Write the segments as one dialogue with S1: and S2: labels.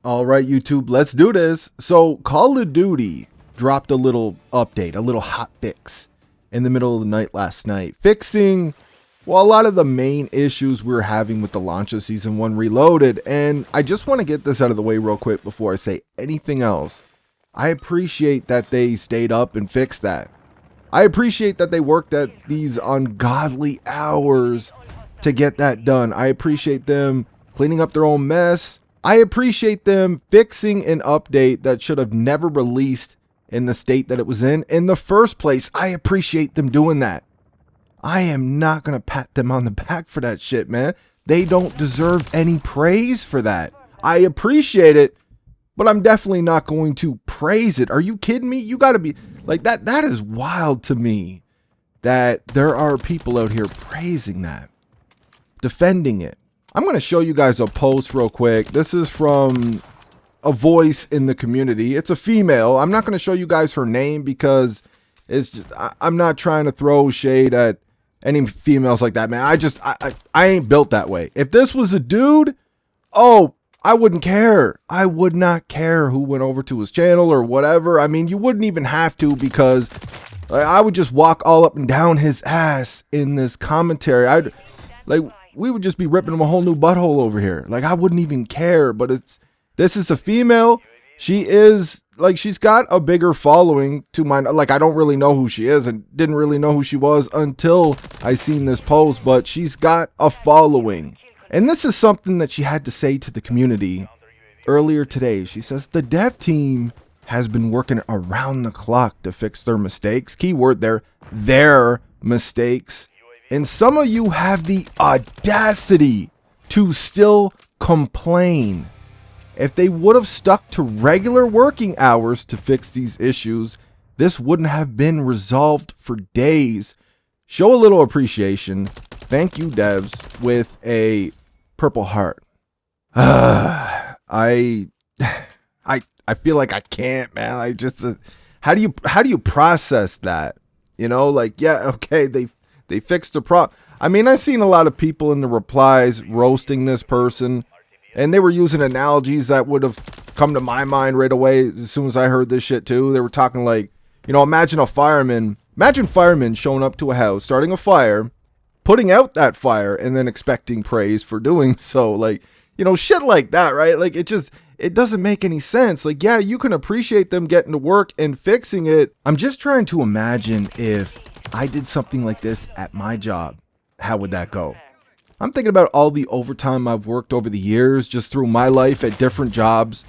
S1: All right, YouTube, let's do this. So Call of Duty dropped a little update, a little hot fix in the middle of the night last night, fixing, well, a lot of the main issues we were having with the launch of Season 1 Reloaded. And I just want to get this out of the way real quick before I say anything else. I appreciate that they stayed up and fixed that. I appreciate that they worked at these ungodly hours to get that done. I appreciate them cleaning up their own mess. I appreciate them fixing an update that should have never released in the state that it was in the first place. I appreciate them doing that. I am not going to pat them on the back for that shit, man. They don't deserve any praise for that. I appreciate it, but I'm definitely not going to praise it. Are you kidding me? You got to be like that. That is wild to me that there are people out here praising that, defending it. I'm going to show you guys a post real quick. This is from a voice in the community. It's a female. I'm not going to show you guys her name because it's just, I'm not trying to throw shade at any females like that, man. I ain't built that way. If this was a dude, oh, I wouldn't care. I would not care who went over to his channel or whatever. I mean, you wouldn't even have to, because I would just walk all up and down his ass in this commentary. We would just be ripping him a whole new butthole over here. Like, I wouldn't even care. But this is a female. She is, like, she's got a bigger following to mine. Like, I don't really know who she is and didn't really know who she was until I seen this post. But she's got a following. And this is something that she had to say to the community earlier today. She says, the dev team has been working around the clock to fix their mistakes. Keyword there, their mistakes. And some of you have the audacity to still complain. If they would have stuck to regular working hours to fix these issues, this wouldn't have been resolved for days. Show a little appreciation. Thank you, devs, with a purple heart. I feel like I can't, man. I just how do you process that? You know, like, yeah, okay, they fixed the problem. I mean, I've seen a lot of people in the replies roasting this person, and they were using analogies that would have come to my mind right away as soon as I heard this shit too. They were talking like, you know, imagine firemen showing up to a house, starting a fire, putting out that fire, and then expecting praise for doing so. Like, you know, shit like that, right? Like, it doesn't make any sense. Like, yeah, you can appreciate them getting to work and fixing it. I'm just trying to imagine if I did something like this at my job. How would that go? I'm thinking about all the overtime I've worked over the years just through my life at different jobs.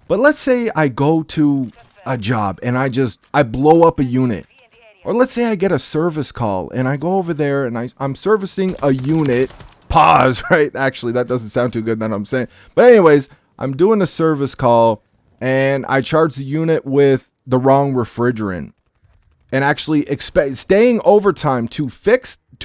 S1: But let's say I go to a job and I blow up a unit. Or let's say I get a service call and I go over there and I'm servicing a unit. Pause, right? Actually, that doesn't sound too good that I'm saying. But anyways, I'm doing a service call and I charge the unit with the wrong refrigerant. And actually staying overtime to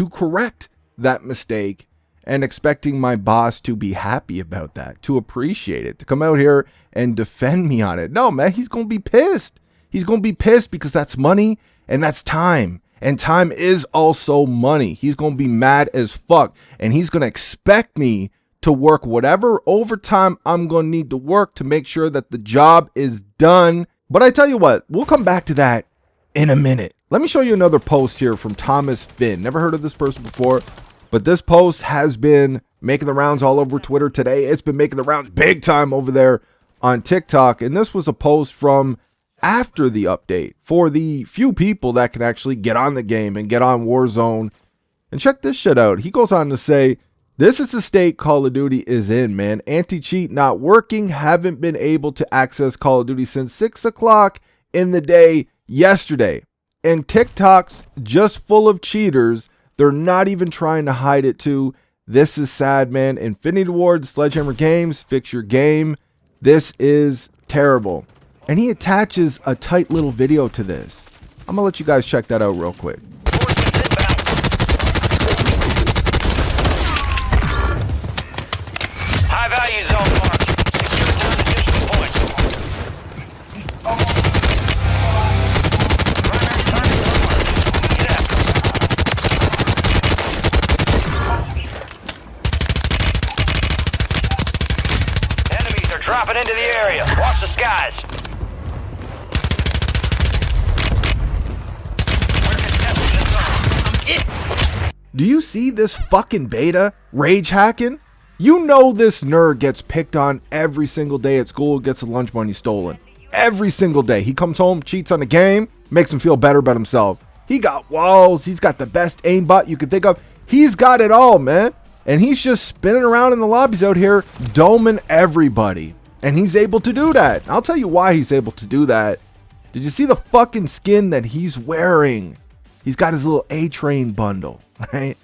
S1: correct that mistake, and expecting my boss to be happy about that, to appreciate it, to come out here and defend me on it. No, man, he's going to be pissed. He's going to be pissed because that's money and that's time. And time is also money. He's going to be mad as fuck. And he's going to expect me to work whatever overtime I'm going to need to work to make sure that the job is done. But I tell you what, we'll come back to that in a minute. Let me show you another post here from Thomas Finn. Never heard of this person before, but this post has been making the rounds all over Twitter today. It's been making the rounds big time over there on TikTok. And this was a post from after the update for the few people that can actually get on the game and get on Warzone. And check this shit out. He goes on to say, this is the state Call of Duty is in, man. Anti-cheat not working. Haven't been able to access Call of Duty since 6 o'clock in the day yesterday. And TikTok's just full of cheaters. They're not even trying to hide it too. This is sad, man. Infinity Ward, Sledgehammer Games, fix your game. This is terrible. And he attaches a tight little video to this. I'm gonna let you guys check that out real quick.
S2: High value zone marked. Enemies are dropping into the area. Watch the skies.
S1: Do you see this fucking beta rage hacking? You know this nerd gets picked on every single day at school, gets the lunch money stolen. Every single day. He comes home, cheats on the game, makes him feel better about himself. He got walls, he's got the best aimbot you could think of. He's got it all, man. And he's just spinning around in the lobbies out here, doming everybody. And he's able to do that. I'll tell you why he's able to do that. Did you see the fucking skin that he's wearing? He's got his little A-Train bundle, right?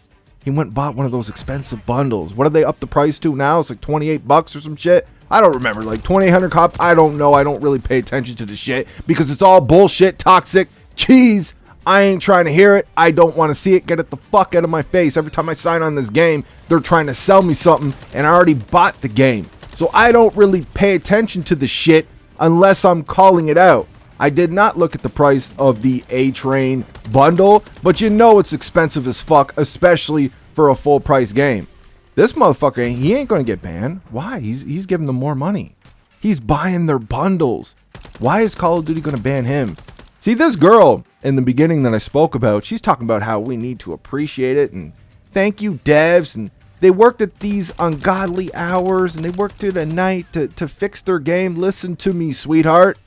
S1: He went and bought one of those expensive bundles. What are they up the price to now? It's like 28 bucks or some shit. I don't remember, like 2,800 cop. I don't know. I don't really pay attention to the shit because it's all bullshit, toxic cheese. I ain't trying to hear it. I don't want to see it. Get it the fuck out of my face. Every time I sign on this game, they're trying to sell me something and I already bought the game. So I don't really pay attention to the shit unless I'm calling it out. I did not look at the price of the A-Train bundle, but you know it's expensive as fuck, especially for a full price game. This motherfucker, he ain't gonna get banned. Why? He's giving them more money. He's buying their bundles. Why is Call of Duty gonna ban him? See, this girl in the beginning that I spoke about, she's talking about how we need to appreciate it and thank you devs, and they worked at these ungodly hours and they worked through the night to fix their game. Listen to me, sweetheart.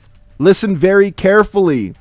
S1: Listen very carefully.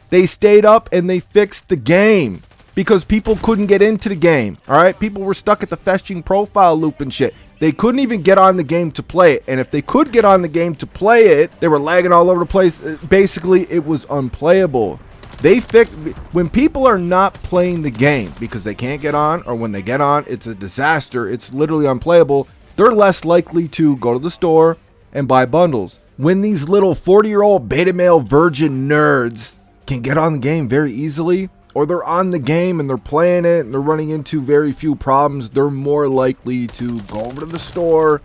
S1: They stayed up and they fixed the game because people couldn't get into the game. All right. People were stuck at the fetching profile loop and shit. They couldn't even get on the game to play it. And if they could get on the game to play it, they were lagging all over the place. Basically, it was unplayable. They fixed when people are not playing the game because they can't get on, or when they get on, it's a disaster. It's literally unplayable. They're less likely to go to the store and buy bundles. When these little 40-year-old beta male virgin nerds can get on the game very easily, or they're on the game and they're playing it and they're running into very few problems, they're more likely to go over to the store,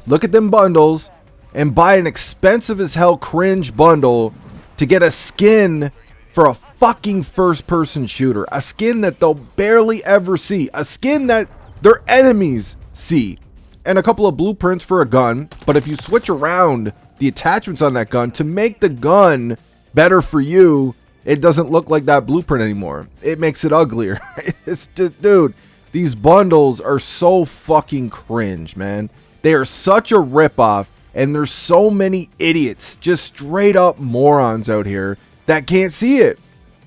S1: look at them bundles, and buy an expensive as hell cringe bundle to get a skin for a fucking first-person shooter. A skin that they'll barely ever see. A skin that their enemies see. And a couple of blueprints for a gun. But if you switch around the attachments on that gun to make the gun better for you, it doesn't look like that blueprint anymore. It makes it uglier. It's just, dude, these bundles are so fucking cringe, man. They are such a ripoff, and there's so many idiots, just straight up morons out here that can't see it,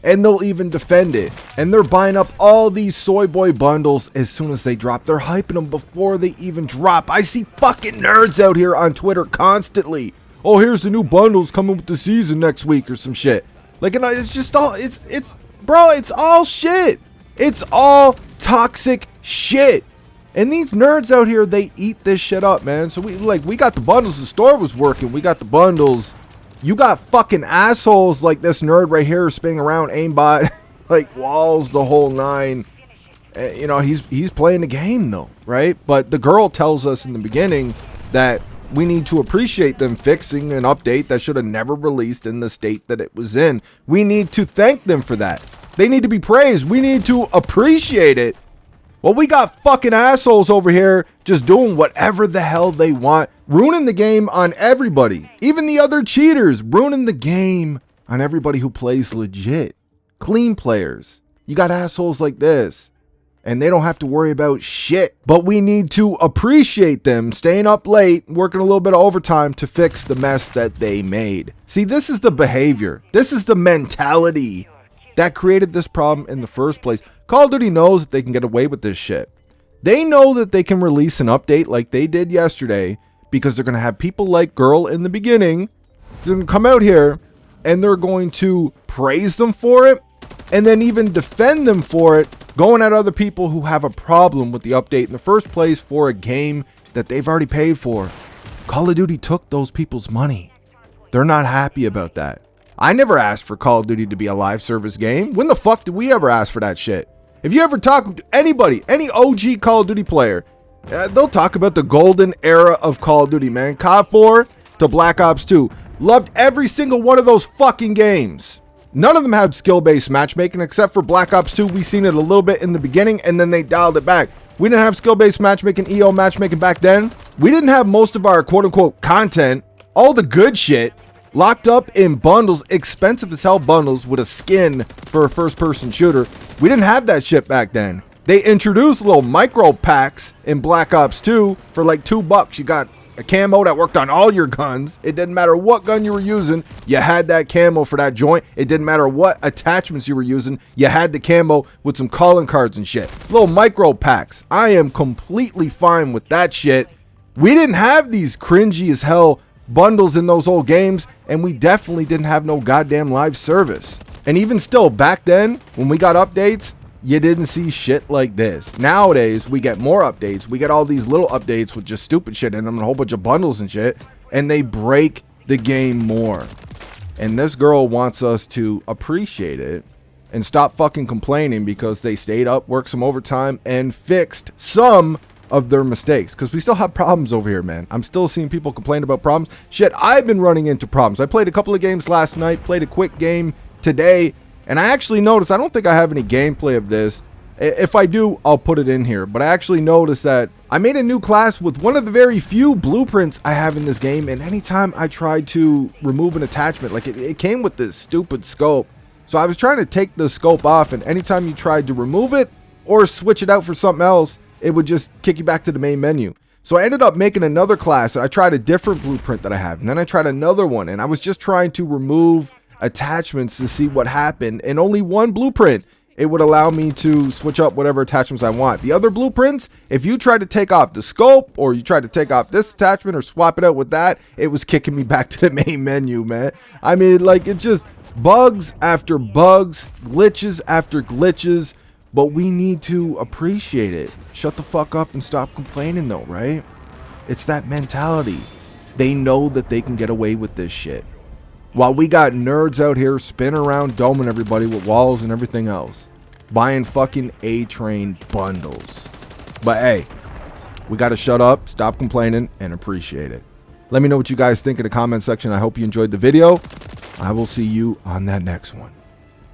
S1: and they'll even defend it. And they're buying up all these soy boy bundles as soon as they drop. They're hyping them before they even drop. I see fucking nerds out here on Twitter constantly. Oh, here's the new bundles coming with the season next week or some shit. Like, and it's just all, bro, it's all shit. It's all toxic shit. And these nerds out here, they eat this shit up, man. So we got the bundles. The store was working. We got the bundles. You got fucking assholes like this nerd right here spinning around aimbot, like walls, the whole nine. You know, he's playing the game though, right? But the girl tells us in the beginning that we need to appreciate them fixing an update that should have never released in the state that it was in. We need to thank them for that. They need to be praised. We need to appreciate it. Well, we got fucking assholes over here just doing whatever the hell they want, ruining the game on everybody. Even the other cheaters, ruining the game on everybody who plays legit. Clean players. You got assholes like this, and they don't have to worry about shit. But we need to appreciate them staying up late, working a little bit of overtime to fix the mess that they made. See, this is the behavior. This is the mentality that created this problem in the first place. Call of Duty knows that they can get away with this shit. They know that they can release an update like they did yesterday because they're going to have people like Girl in the beginning. They're going to come out here and they're going to praise them for it and then even defend them for it, going at other people who have a problem with the update in the first place for a game that they've already paid for. Call of Duty took those people's money. They're not happy about that. I never asked for Call of Duty to be a live service game. When the fuck did we ever ask for that shit? If you ever talk to anybody, any OG Call of Duty player, they'll talk about the golden era of Call of Duty, man. COD 4 to Black Ops 2. Loved every single one of those fucking games. None of them had skill-based matchmaking except for Black Ops 2. We seen it a little bit in the beginning and then they dialed it back. We didn't have skill-based matchmaking, Eomm matchmaking back then. We didn't have most of our quote-unquote content all the good shit locked up in bundles, expensive as hell bundles with a skin for a first-person shooter. We didn't have that shit back then. They introduced little micro packs in Black Ops 2 for like $2. You got a camo that worked on all your guns. It didn't matter what gun you were using, you had that camo for that joint. It didn't matter what attachments you were using, you had the camo with some calling cards and shit. Little micro packs. I am completely fine with that shit. We didn't have these cringy as hell bundles in those old games, and we definitely didn't have no goddamn live service. And even still, back then, when we got updates, you didn't see shit like this. Nowadays, we get more updates. We get all these little updates with just stupid shit in them and a whole bunch of bundles and shit, and they break the game more. And this girl wants us to appreciate it and stop fucking complaining because they stayed up, worked some overtime, and fixed some of their mistakes. Because we still have problems over here, man. I'm still seeing people complain about problems. Shit, I've been running into problems. I played a couple of games last night, played a quick game today, and I actually noticed, I don't think I have any gameplay of this. If I do, I'll put it in here. But I actually noticed that I made a new class with one of the very few blueprints I have in this game. And anytime I tried to remove an attachment, like it came with this stupid scope. So I was trying to take the scope off, and anytime you tried to remove it or switch it out for something else, it would just kick you back to the main menu. So I ended up making another class, and I tried a different blueprint that I have. And then I tried another one, and I was just trying to remove attachments to see what happened. And only one blueprint, it would allow me to switch up whatever attachments I want. The other blueprints, if you tried to take off the scope or you tried to take off this attachment or swap it out with that, it was kicking me back to the main menu, man. I mean, like, it just bugs after bugs, glitches after glitches, but we need to appreciate it. Shut the fuck up and stop complaining though, right? It's that mentality. They know that they can get away with this shit, while we got nerds out here spinning around doming everybody with walls and everything else, buying fucking A-Train bundles. But hey, we got to shut up, stop complaining, and appreciate it. Let me know what you guys think in the comment section. I hope you enjoyed the video. I will see you on that next one.